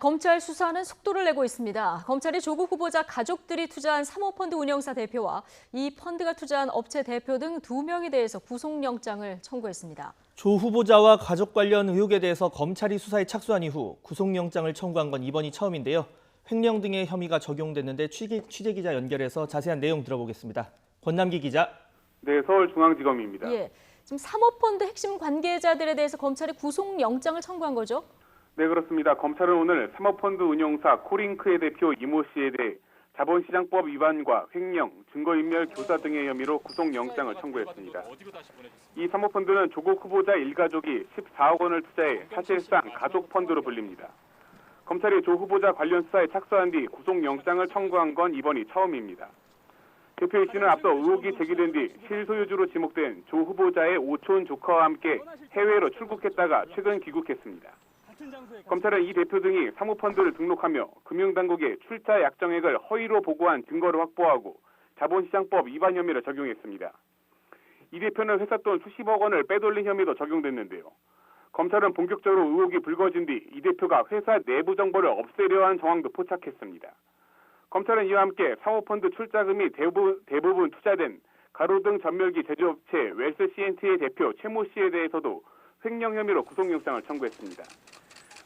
검찰 수사는 속도를 내고 있습니다. 검찰이 조국 후보자 가족들이 투자한 사모펀드 운영사 대표와 이 펀드가 투자한 업체 대표 등 2명에 대해서 구속영장을 청구했습니다. 조 후보자와 가족 관련 의혹에 대해서 검찰이 수사에 착수한 이후 구속영장을 청구한 건 이번이 처음인데요. 횡령 등의 혐의가 적용됐는데 취재기자 연결해서 자세한 내용 들어보겠습니다. 권남기 기자. 네, 서울중앙지검입니다. 예, 지금 사모펀드 핵심 관계자들에 대해서 검찰이 구속영장을 청구한 거죠? 네, 그렇습니다. 검찰은 오늘 사모펀드 운용사 코링크의 대표 이모 씨에 대해 자본시장법 위반과 횡령, 증거인멸 교사 등의 혐의로 구속영장을 청구했습니다. 이 사모펀드는 조국 후보자 일가족이 14억 원을 투자해 사실상 가족펀드로 불립니다. 검찰이 조 후보자 관련 수사에 착수한 뒤 구속영장을 청구한 건 이번이 처음입니다. 대표 이 씨는 앞서 의혹이 제기된 뒤 실소유주로 지목된 조 후보자의 오촌 조카와 함께 해외로 출국했다가 최근 귀국했습니다. 검찰은 이 대표 등이 사모펀드를 등록하며 금융당국에 출자 약정액을 허위로 보고한 증거를 확보하고 자본시장법 위반 혐의를 적용했습니다. 이 대표는 회사 돈 수십억 원을 빼돌린 혐의도 적용됐는데요. 검찰은 본격적으로 의혹이 불거진 뒤 이 대표가 회사 내부 정보를 없애려 한 정황도 포착했습니다. 검찰은 이와 함께 사모펀드 출자금이 대부분 투자된 가로등 전멸기 제조업체 웰스 CNT의 대표 최모 씨에 대해서도 횡령 혐의로 구속영장을 청구했습니다.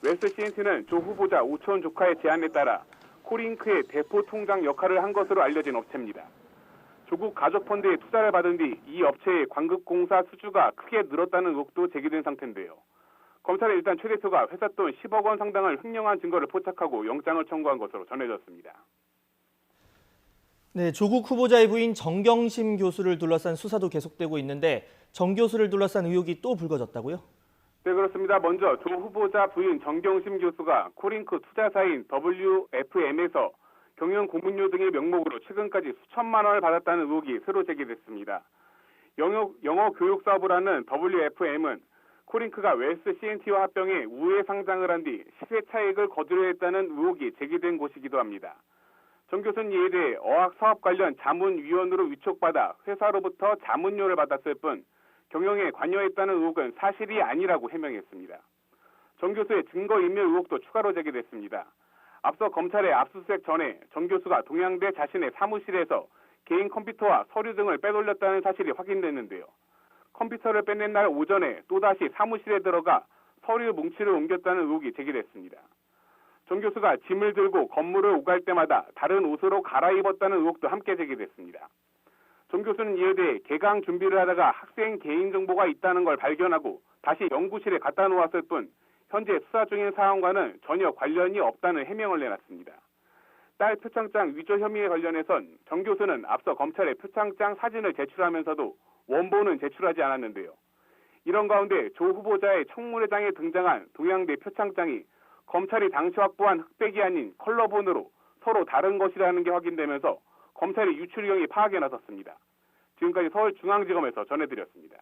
웰스 CNT는 조 후보자 오촌 조카의 제안에 따라 코링크의 대표 통장 역할을 한 것으로 알려진 업체입니다. 조국 가족펀드에 투자를 받은 뒤 이 업체의 광급공사 수주가 크게 늘었다는 의혹도 제기된 상태인데요. 검찰은 일단 최 대표가 회사 돈 10억 원 상당을 횡령한 증거를 포착하고 영장을 청구한 것으로 전해졌습니다. 네, 조국 후보자의 부인 정경심 교수를 둘러싼 수사도 계속되고 있는데 정 교수를 둘러싼 의혹이 또 불거졌다고요? 네, 그렇습니다. 먼저 조 후보자 부인 정경심 교수가 코링크 투자사인 WFM에서 경영 고문료 등의 명목으로 최근까지 수천만 원을 받았다는 의혹이 새로 제기됐습니다. 영어 교육 사업을 하는 WFM은 코링크가 웰스 CNT와 합병해 우회 상장을 한 뒤 시세 차익을 거두려 했다는 의혹이 제기된 곳이기도 합니다. 정 교수는 이에 대해 어학 사업 관련 자문위원으로 위촉받아 회사로부터 자문료를 받았을 뿐 경영에 관여했다는 의혹은 사실이 아니라고 해명했습니다. 정 교수의 증거인멸 의혹도 추가로 제기됐습니다. 앞서 검찰의 압수수색 전에 정 교수가 동양대 자신의 사무실에서 개인 컴퓨터와 서류 등을 빼돌렸다는 사실이 확인됐는데요. 컴퓨터를 빼낸 날 오전에 또다시 사무실에 들어가 서류 뭉치를 옮겼다는 의혹이 제기됐습니다. 정 교수가 짐을 들고 건물을 오갈 때마다 다른 옷으로 갈아입었다는 의혹도 함께 제기됐습니다. 정 교수는 이에 대해 개강 준비를 하다가 학생 개인정보가 있다는 걸 발견하고 다시 연구실에 갖다 놓았을 뿐 현재 수사 중인 사안과는 전혀 관련이 없다는 해명을 내놨습니다. 딸 표창장 위조 혐의에 관련해선 정 교수는 앞서 검찰에 표창장 사진을 제출하면서도 원본은 제출하지 않았는데요. 이런 가운데 조 후보자의 청문회장에 등장한 동양대 표창장이 검찰이 당시 확보한 흑백이 아닌 컬러본으로 서로 다른 것이라는 게 확인되면서 검찰이 유출 경위 파악에 나섰습니다. 지금까지 서울중앙지검에서 전해드렸습니다.